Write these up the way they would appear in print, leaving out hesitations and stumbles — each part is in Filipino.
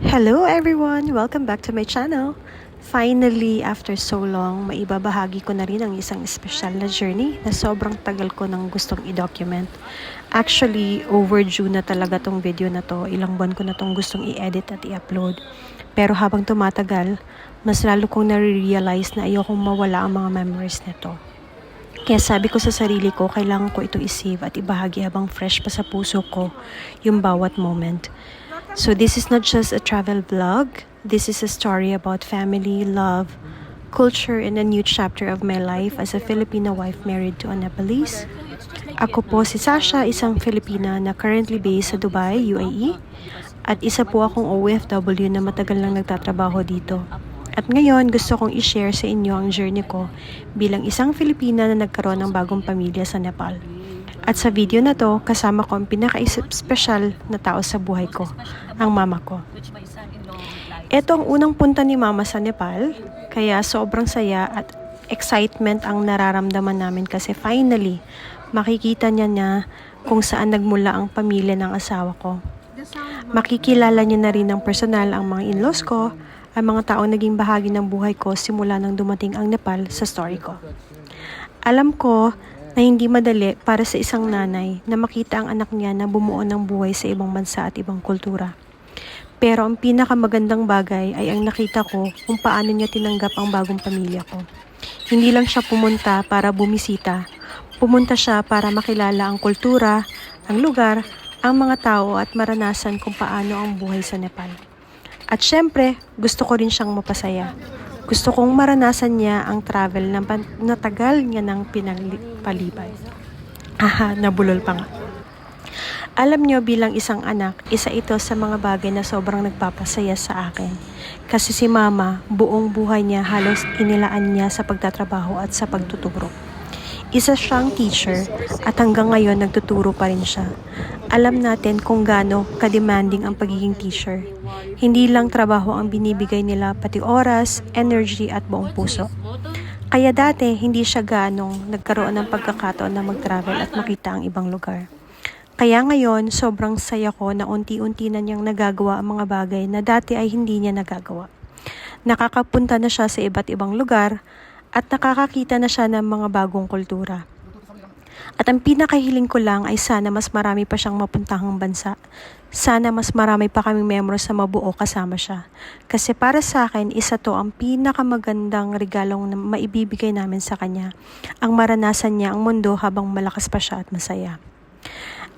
Hello everyone! Welcome back to my channel. Finally, after so long, maibabahagi ko na rin ang isang espesyal na journey na sobrang tagal ko nang gustong i-document. Actually, overdue na talaga tong video na to. Ilang buwan ko na tong gustong i-edit at i-upload. Pero habang tumatagal, mas lalo kong nare-realize na ayokong mawala ang mga memories nito. Kaya sabi ko sa sarili ko, kailangan ko ito i-save at ibahagi habang fresh pa sa puso ko yung bawat moment. So this is not just a travel vlog. This is a story about family, love, culture, and a new chapter of my life as a Filipino wife married to a Nepalese. Ako po si Sasha, isang Filipina na currently based sa Dubai, UAE. At isa po akong OFW na matagal nang nagtatrabaho dito. At ngayon, gusto kong i-share sa inyo ang journey ko bilang isang Filipina na nagkaroon ng bagong pamilya sa Nepal. At sa video na to, kasama ko ang pinaka-special na tao sa buhay ko, ang mama ko. Ito ang unang punta ni mama sa Nepal, kaya sobrang saya at excitement ang nararamdaman namin kasi finally, makikita niya kung saan nagmula ang pamilya ng asawa ko. Makikilala niya na rin ng personal ang mga in-laws ko, ang mga taong naging bahagi ng buhay ko simula nang dumating ang Nepal sa story ko. Alam ko na hindi madali para sa isang nanay na makita ang anak niya na bumuo ng buhay sa ibang bansa at ibang kultura. Pero ang pinakamagandang bagay ay ang nakita ko kung paano niya tinanggap ang bagong pamilya ko. Hindi lang siya pumunta para bumisita. Pumunta siya para makilala ang kultura, ang lugar, ang mga tao at maranasan kung paano ang buhay sa Nepal. At syempre, gusto ko rin siyang mapasaya. Gusto kong maranasan niya ang travel na natagal niya ng pinagpalibay. Nabulol pa nga. Alam niyo bilang isang anak, isa ito sa mga bagay na sobrang nagpapasaya sa akin. Kasi si mama, buong buhay niya halos inilaan niya sa pagtatrabaho at sa pagtuturo. Isa siyang teacher at hanggang ngayon nagtuturo pa rin siya. Alam natin kung gaano ka-demanding ang pagiging teacher. Hindi lang trabaho ang binibigay nila, pati oras, energy at buong puso. Kaya dati, hindi siya ganong nagkaroon ng pagkakataon na mag-travel at makita ang ibang lugar. Kaya ngayon, sobrang saya ko na unti-unti na niyang nagagawa ang mga bagay na dati ay hindi niya nagagawa. Nakakapunta na siya sa iba't ibang lugar at nakakakita na siya ng mga bagong kultura. At ang pinakahiling ko lang ay sana mas marami pa siyang mapuntahang bansa. Sana mas marami pa kaming memories na mabuo kasama siya. Kasi para sa akin, isa to ang pinakamagandang regalong na maibibigay namin sa kanya. Ang maranasan niya ang mundo habang malakas pa siya at masaya.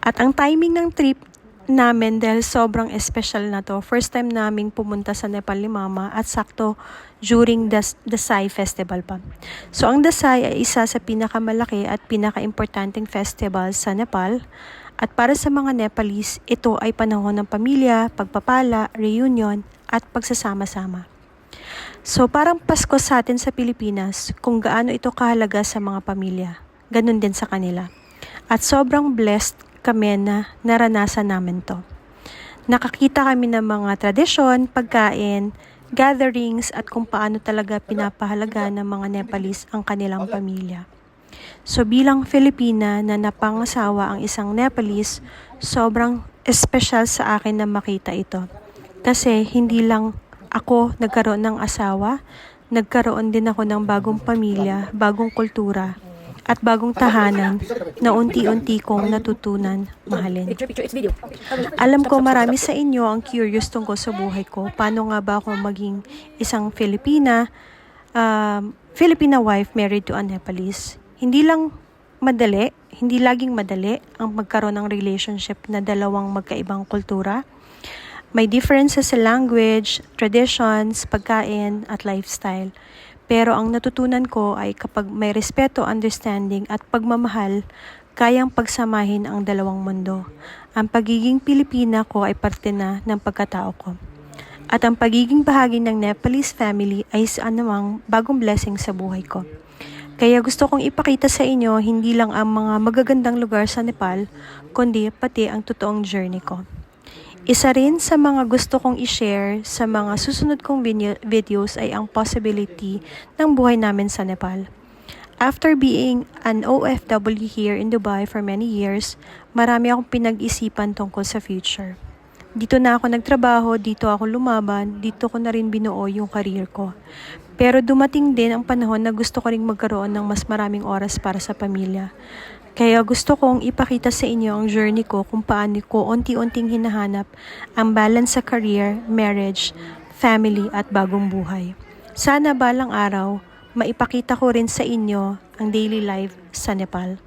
At ang timing ng trip namin dahil sobrang espesyal na to. First time naming pumunta sa Nepal ni Mama at sakto during Dasai Festival pa. So ang Dasai ay isa sa pinakamalaki at pinakaimportanteng festival sa Nepal. At para sa mga Nepalese, ito ay panahon ng pamilya, pagpapala, reunion at pagsasama-sama. So parang Pasko sa atin sa Pilipinas kung gaano ito kahalaga sa mga pamilya. Ganun din sa kanila. At sobrang blessed kami na naranasan namin to. Nakakita kami ng mga tradisyon, pagkain, gatherings at kung paano talaga pinapahalaga ng mga Nepalese ang kanilang pamilya. So bilang Filipina na napangasawa ang isang Nepalese, sobrang espesyal sa akin na makita ito. Kasi hindi lang ako nagkaroon ng asawa, nagkaroon din ako ng bagong pamilya, bagong kultura, at bagong tahanan na unti-unti kong natutunan mahalin. Alam ko marami sa inyo ang curious tungkol sa buhay ko. Paano nga ba ako maging isang Filipina wife married to a Nepalese? Hindi laging madali ang magkaroon ng relationship na dalawang magkaibang kultura. May differences sa language, traditions, pagkain at lifestyle. Pero ang natutunan ko ay kapag may respeto, understanding at pagmamahal, kayang pagsamahin ang dalawang mundo. Ang pagiging Pilipina ko ay parte na ng pagkatao ko. At ang pagiging bahagi ng Nepalese family ay anumang bagong blessing sa buhay ko. Kaya gusto kong ipakita sa inyo hindi lang ang mga magagandang lugar sa Nepal, kundi pati ang totoong journey ko. Isa rin sa mga gusto kong i-share sa mga susunod kong videos ay ang possibility ng buhay namin sa Nepal. After being an OFW here in Dubai for many years, marami akong pinag-isipan tungkol sa future. Dito na ako nagtrabaho, dito ako lumaban, dito ko na rin binuo yung career ko. Pero dumating din ang panahon na gusto ko ring magkaroon ng mas maraming oras para sa pamilya. Kaya gusto kong ipakita sa inyo ang journey ko kung paano ko unti-unting hinahanap ang balance sa career, marriage, family at bagong buhay. Sana balang araw, maipakita ko rin sa inyo ang daily life sa Nepal.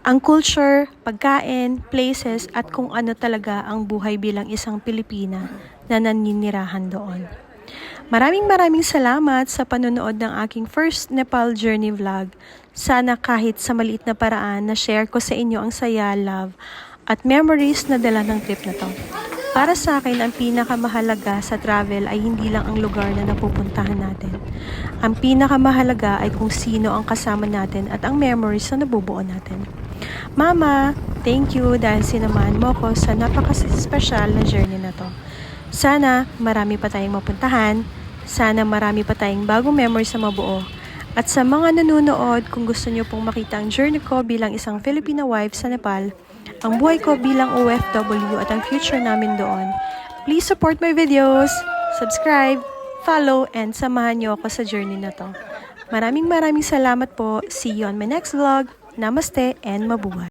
Ang culture, pagkain, places at kung ano talaga ang buhay bilang isang Pilipina na naninirahan doon. Maraming salamat sa panonood ng aking first Nepal journey vlog. Sana kahit sa maliit na paraan na share ko sa inyo ang saya, love at memories na dala ng trip na to. Para sa akin, ang pinakamahalaga sa travel ay hindi lang ang lugar na napupuntahan natin. Ang pinakamahalaga ay kung sino ang kasama natin at ang memories na nabubuo natin. Mama, thank you dahil sinamahan mo ko sa napaka-special na journey na to. Sana marami pa tayong mapuntahan, sana marami pa tayong bagong memories na mabuo. At sa mga nanonood, kung gusto nyo pong makita ang journey ko bilang isang Filipina wife sa Nepal, ang buhay ko bilang OFW at ang future namin doon, please support my videos, subscribe, follow, and samahan nyo ako sa journey na to. Maraming salamat po. See you on my next vlog. Namaste and mabuhay.